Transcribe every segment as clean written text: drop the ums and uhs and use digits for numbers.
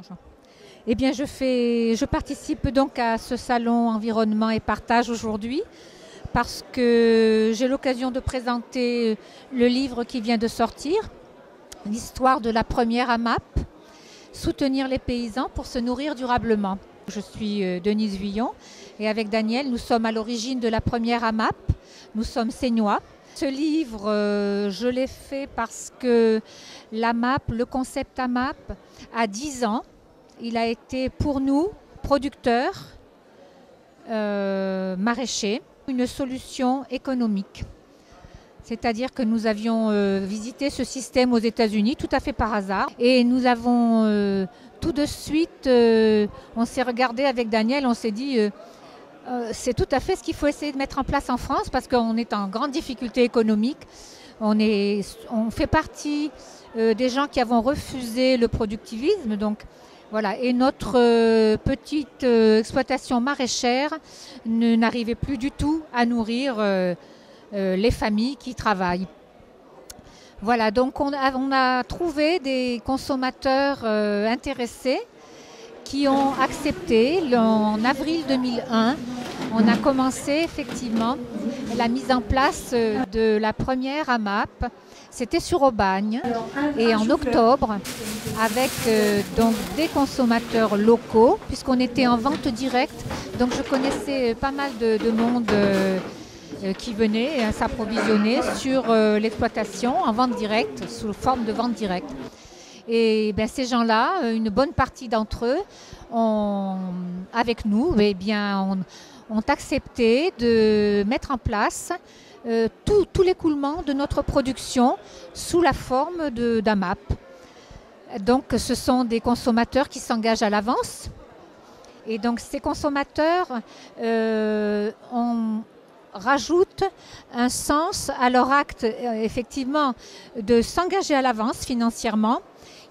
Bonjour. Eh bien, je participe donc à ce salon environnement et partage aujourd'hui parce que j'ai l'occasion de présenter le livre qui vient de sortir, l'histoire de la première AMAP, soutenir les paysans pour se nourrir durablement. Je suis Denise Vuillon et avec Daniel, nous sommes à l'origine de la première AMAP. Nous sommes sénois. Ce livre, je l'ai fait parce que l'AMAP, le concept AMAP, a 10 ans. Il a été pour nous, producteurs, maraîchers, une solution économique. C'est-à-dire que nous avions visité ce système aux États-Unis tout à fait par hasard. Et nous avons tout de suite, on s'est regardé avec Daniel, on s'est dit, c'est tout à fait ce qu'il faut essayer de mettre en place en France parce qu'on est en grande difficulté économique. On fait partie des gens qui avons refusé le productivisme. Donc, voilà. Et notre petite exploitation maraîchère n'arrivait plus du tout à nourrir les familles qui travaillent. Voilà, donc on a trouvé des consommateurs intéressés qui ont accepté. En avril 2001, on a commencé effectivement la mise en place de la première AMAP. C'était sur Aubagne. Et en octobre, avec donc des consommateurs locaux, puisqu'on était en vente directe, donc je connaissais pas mal de monde qui venait s'approvisionner sur l'exploitation en vente directe, sous forme de vente directe. Et bien, ces gens-là, une bonne partie d'entre eux, avec nous, ont accepté de mettre en place tout l'écoulement de notre production sous la forme d'AMAP. Donc, ce sont des consommateurs qui s'engagent à l'avance. Et donc, ces consommateurs rajoutent un sens à leur acte, effectivement, de s'engager à l'avance financièrement.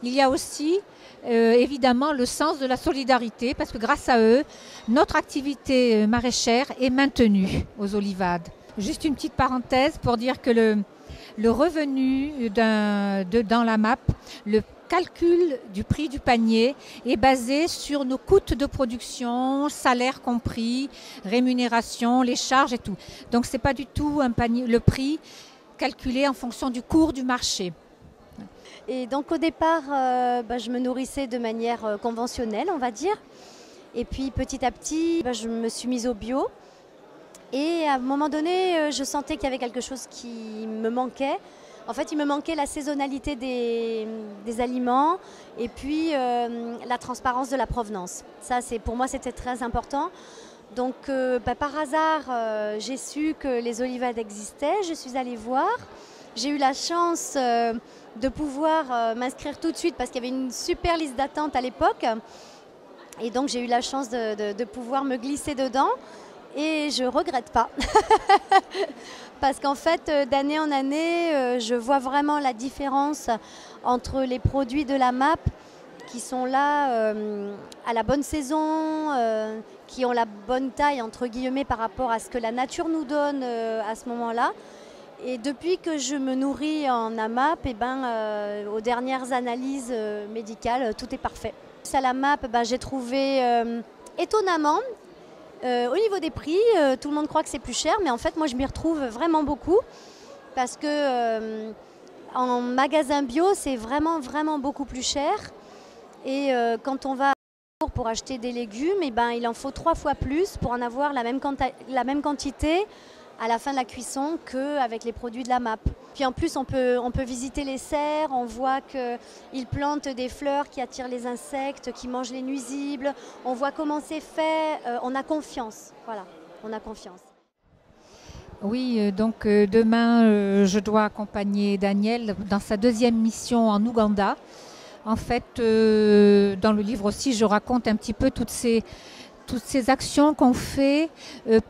Il y a aussi évidemment le sens de la solidarité parce que grâce à eux, notre activité maraîchère est maintenue aux Olivades. Juste une petite parenthèse pour dire que le revenu dans la MAP, le calcul du prix du panier est basé sur nos coûts de production, salaire compris, rémunération, les charges et tout. Donc ce n'est pas du tout le prix calculé en fonction du cours du marché. Et donc au départ, je me nourrissais de manière conventionnelle, on va dire. Et puis petit à petit, je me suis mise au bio. Et à un moment donné, je sentais qu'il y avait quelque chose qui me manquait. En fait, il me manquait la saisonnalité des aliments et puis la transparence de la provenance. Ça, pour moi, c'était très important. Donc, par hasard, j'ai su que les Olivades existaient. Je suis allée voir. J'ai eu la chance de pouvoir m'inscrire tout de suite parce qu'il y avait une super liste d'attente à l'époque. Et donc, j'ai eu la chance de pouvoir me glisser dedans. Et je ne regrette pas. Parce qu'en fait, d'année en année, je vois vraiment la différence entre les produits de la MAP qui sont là à la bonne saison, qui ont la bonne taille, entre guillemets, par rapport à ce que la nature nous donne à ce moment-là. Et depuis que je me nourris en AMAP, aux dernières analyses médicales, tout est parfait. À la MAP, j'ai trouvé étonnamment, au niveau des prix, tout le monde croit que c'est plus cher, mais en fait, moi, je m'y retrouve vraiment beaucoup parce que en magasin bio, c'est vraiment, vraiment beaucoup plus cher. Et quand on va pour acheter des légumes, il en faut 3 fois plus pour en avoir la même quantité à la fin de la cuisson qu'avec les produits de la MAP. Puis en plus, on peut visiter les serres, on voit qu'ils plantent des fleurs qui attirent les insectes, qui mangent les nuisibles. On voit comment c'est fait, on a confiance. Voilà, on a confiance. Oui, donc demain, je dois accompagner Daniel dans sa deuxième mission en Ouganda. En fait, dans le livre aussi, je raconte un petit peu toutes ces actions qu'on fait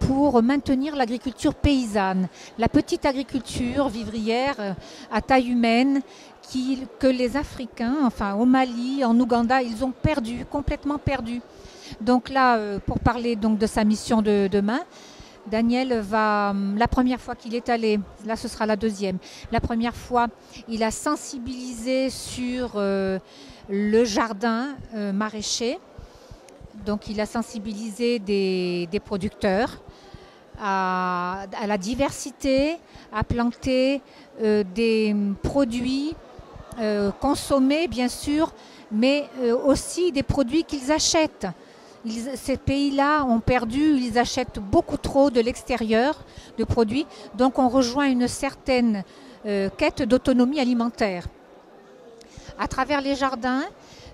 pour maintenir l'agriculture paysanne, la petite agriculture vivrière à taille humaine que les Africains, enfin au Mali, en Ouganda, ils ont complètement perdu. Donc là, pour parler donc de sa mission de demain, Daniel la première fois qu'il est allé, là ce sera la deuxième, la première fois il a sensibilisé sur le jardin maraîcher. Donc il a sensibilisé des producteurs à la diversité, à planter des produits consommés bien sûr, mais aussi des produits qu'ils achètent. Ces pays-là ont perdu, ils achètent beaucoup trop de l'extérieur de produits, donc on rejoint une certaine quête d'autonomie alimentaire. À travers les jardins,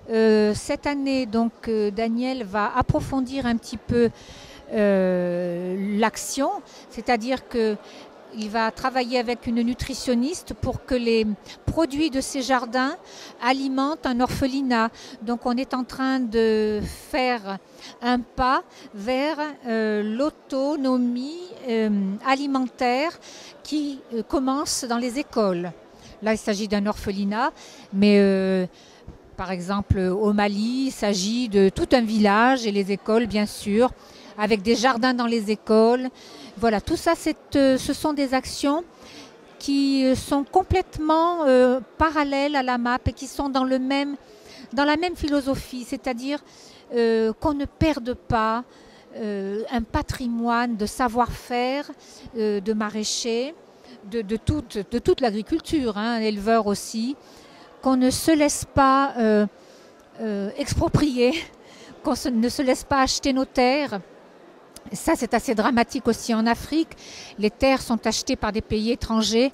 cette année, donc, Daniel va approfondir un petit peu l'action, c'est-à-dire qu'il va travailler avec une nutritionniste pour que les produits de ces jardins alimentent un orphelinat. Donc on est en train de faire un pas vers l'autonomie alimentaire qui commence dans les écoles. Là, il s'agit d'un orphelinat, mais par exemple, au Mali, il s'agit de tout un village et les écoles, bien sûr, avec des jardins dans les écoles. Voilà, tout ça, ce sont des actions qui sont complètement parallèles à la MAP et qui sont dans la même philosophie, c'est-à-dire qu'on ne perde pas un patrimoine de savoir-faire, de maraîchers, de toute l'agriculture, hein, éleveurs aussi, qu'on ne se laisse pas exproprier, qu'on ne se laisse pas acheter nos terres. Ça, c'est assez dramatique aussi en Afrique. Les terres sont achetées par des pays étrangers.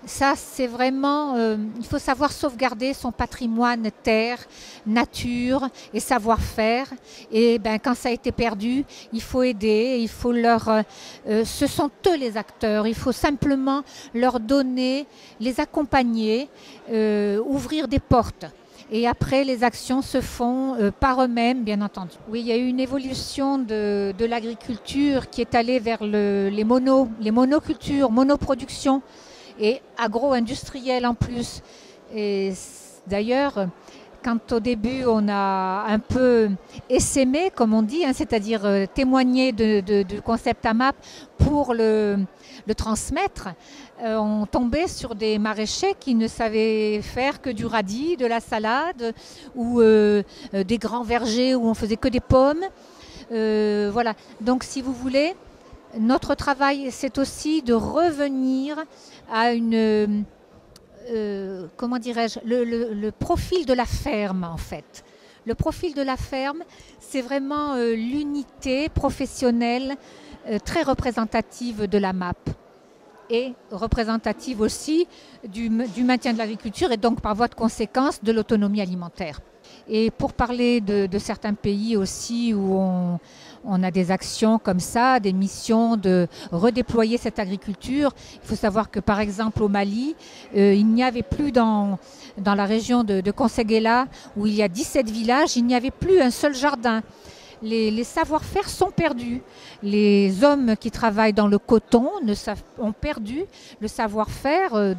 Ça, c'est vraiment... il faut savoir sauvegarder son patrimoine terre, nature et savoir-faire. Et ben, quand ça a été perdu, il faut aider, il faut leur... ce sont eux les acteurs. Il faut simplement leur donner, les accompagner, ouvrir des portes. Et après, les actions se font par eux-mêmes, bien entendu. Oui, il y a eu une évolution de l'agriculture qui est allée vers les monocultures, monoproduction et agro-industriel en plus. Et d'ailleurs, quand au début on a un peu essaimé, comme on dit, hein, c'est-à-dire témoigné du concept AMAP pour le transmettre, on tombait sur des maraîchers qui ne savaient faire que du radis, de la salade ou des grands vergers où on faisait que des pommes. Voilà. Donc si vous voulez, notre travail, c'est aussi de revenir à une... comment dirais-je, le profil de la ferme en fait. Le profil de la ferme, c'est vraiment l'unité professionnelle très représentative de la MAP et représentative aussi du maintien de l'agriculture et donc par voie de conséquence de l'autonomie alimentaire. Et pour parler de certains pays aussi où on a des actions comme ça, des missions de redéployer cette agriculture. Il faut savoir que par exemple au Mali, il n'y avait plus dans la région de Conseguela, où il y a 17 villages, il n'y avait plus un seul jardin. Les savoir-faire sont perdus. Les hommes qui travaillent dans le coton ont perdu le savoir-faire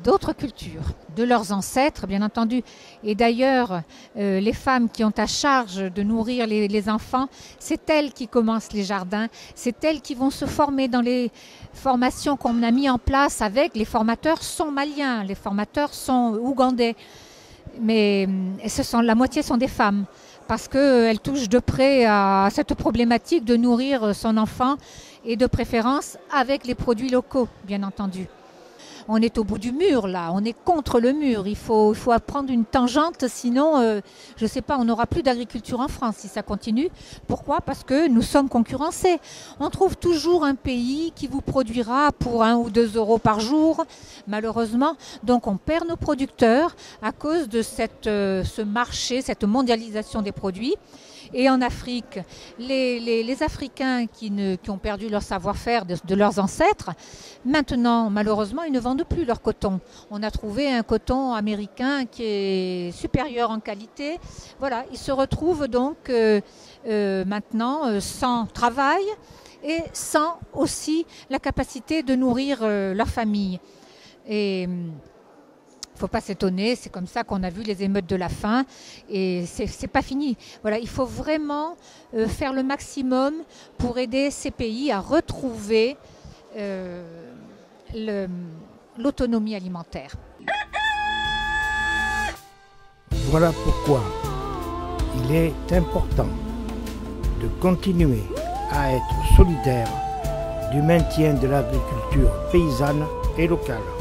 d'autres cultures, de leurs ancêtres, bien entendu. Et d'ailleurs, les femmes qui ont à charge de nourrir les enfants, c'est elles qui commencent les jardins, c'est elles qui vont se former dans les formations qu'on a mis en place avec. Les formateurs sont maliens, les formateurs sont ougandais, mais la moitié sont des femmes, parce qu'elles touchent de près à cette problématique de nourrir son enfant et de préférence avec les produits locaux, bien entendu. On est au bout du mur là, on est contre le mur, il faut prendre une tangente, sinon, je ne sais pas, on n'aura plus d'agriculture en France si ça continue. Pourquoi ? Parce que nous sommes concurrencés. On trouve toujours un pays qui vous produira pour 1 ou 2 euros par jour, malheureusement. Donc on perd nos producteurs à cause de ce marché, cette mondialisation des produits. Et en Afrique, les Africains qui ont perdu leur savoir-faire de leurs ancêtres, maintenant, malheureusement, ils ne vendent plus leur coton. On a trouvé un coton américain qui est supérieur en qualité. Voilà, ils se retrouvent donc maintenant sans travail et sans aussi la capacité de nourrir leur famille. Et il ne faut pas s'étonner, c'est comme ça qu'on a vu les émeutes de la faim et c'est pas fini. Voilà, il faut vraiment faire le maximum pour aider ces pays à retrouver l'autonomie alimentaire. Voilà pourquoi il est important de continuer à être solidaire du maintien de l'agriculture paysanne et locale.